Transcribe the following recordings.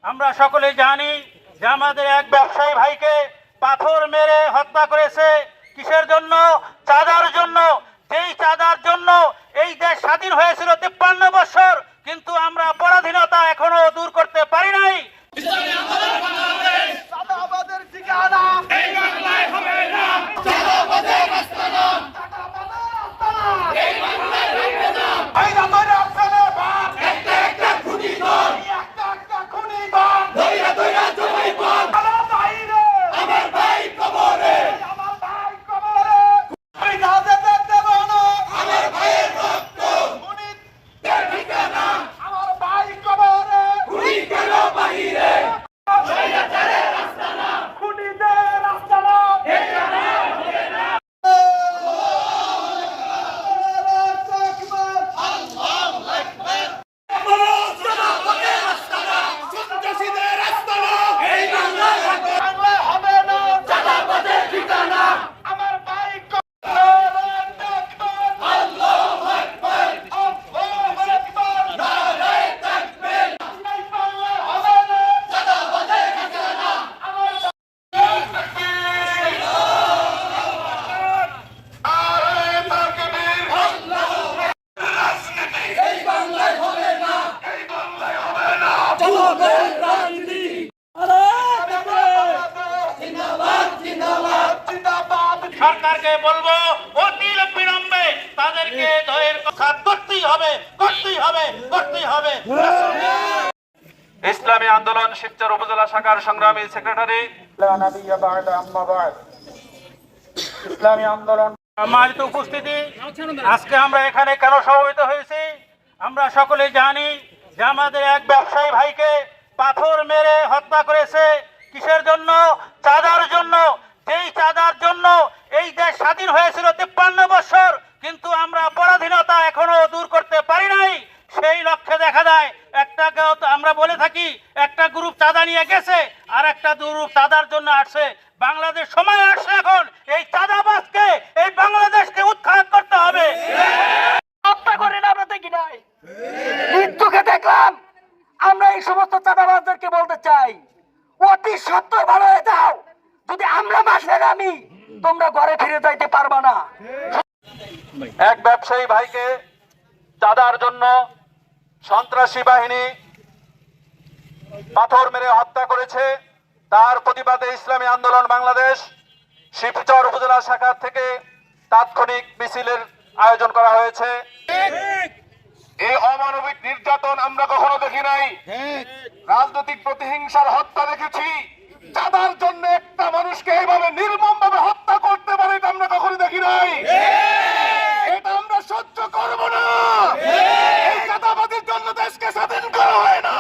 আমরা সকলে জানি যে আমাদের এক ব্যবসায়ী ভাইকে পাথর মেরে হত্যা করেছে। কিসের জন্য? চাঁদার জন্য। যেই চাঁদার জন্য এই দেশ স্বাধীন হয়েছিল 53 বছর, কিন্তু আমরা পরাধীনতা এখনো দূর করতে পারি নাই। সরকারকে বলবো অতি বিলম্বে তাদেরকে করতেই হবে। ইসলামী আন্দোলন শিবচর উপজেলা শাখার সংগ্রামী সেক্রেটারি ইসলামী আন্দোলন সম্মানিত উপস্থিতি, আজকে আমরা এখানে কেন সমবেত হয়েছি? আমরা সকলে জানি যে আমাদের এক ব্যবসায়ী ভাইকে পাথর মেরে হত্যা করেছে। কিসের জন্য? চাঁদার জন্য। যেই চাঁদার জন্য এই দেশ স্বাধীন হয়েছিল 53 বছর, কিন্তু আমরা পরাধীনতা এখনো দূর করতে পারি নাই। সেই লক্ষ্যে দেখা যায় আমরা বলে থাকি একটা গ্রুপ চাঁদা নিয়ে গেছে আর একটা গ্রুপ চাঁদার জন্য আসছে। বাংলাদেশ সময় আসছে এখন এই চাঁদাবাজকে, এই বাংলাদেশকে উৎখাত করতে হবে। হত্যা করেন আমরা দেখি নাই, মৃত্যুকে দেখলাম। আমরা এই সমস্ত চাঁদাবাজদেরকে বলতে চাই, অতি সত্বর ভালো হয়ে যাও। যদি আমরা মাসে নামি, তোমরা ঘরে ফিরে যাইতে পারবা না। এক ব্যবসায়ী ভাইকে চাঁদার জন্য সন্ত্রাসী বাহিনী পাথর মেরে হত্যা করেছে। তার প্রতিবাদে ইসলামী আন্দোলন বাংলাদেশ শিবচর উপজেলা শাখা থেকে তাৎক্ষণিক মিছিলের আয়োজন করা হয়েছে। এই অমানবিক নির্যাতন আমরা কখনো দেখি নাই। রাজনৈতিক প্রতিহিংসার হত্যা দেখেছি। চাঁদার জন্য একটা মানুষকে এইভাবে নির্মম ভাবে হত্যা করতে পারে এটা আমরা কখনো দেখি নাই। এটা আমরা সহ্য করব না। এই চাঁদাবাদের জন্য দেশকে স্বাধীন করা হয় না।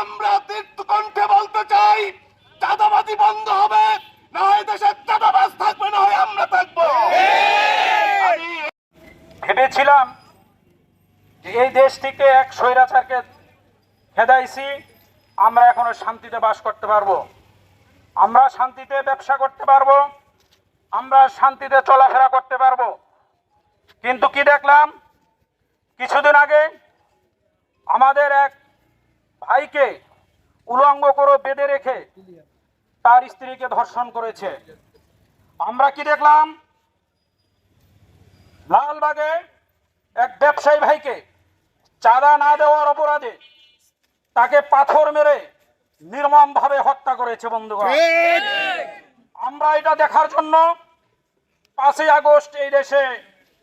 আমরা দীর্ঘ কণ্ঠে বলতে চাই, চাঁদাবাজি বন্ধ হবে, না হয় দেশের চাঁদাবাজ থাকবে, না হয় আমরা থাকবো। আমি ভেবেছিলাম যে এই দেশ থেকে এক স্বৈরাচারকে খেদাইছি, আমরা এখনো শান্তিতে বাস করতে পারবো, আমরা শান্তিতে ব্যবসা করতে পারবো, আমরা শান্তিতে চলাফেরা করতে পারবো। কিন্তু কি দেখলাম, কিছুদিন আগে আমাদের এক ভাইকে উলঙ্গ করে বেঁধে রেখে তার স্ত্রীকে ধর্ষণ করেছে। আমরা কি দেখলাম, লালবাগে এক ব্যবসায়ী ভাইকে চাঁদা না দেওয়ার অপরাধে তাকে পাথর মেরে নির্মম ভাবে হত্যা করেছে। বন্ধুগণ, আমরা এটা দেখার জন্য 5ই আগস্ট এই দেশে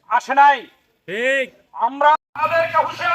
আসে নাই। আমরা তাদেরকে হুঁশিয়ার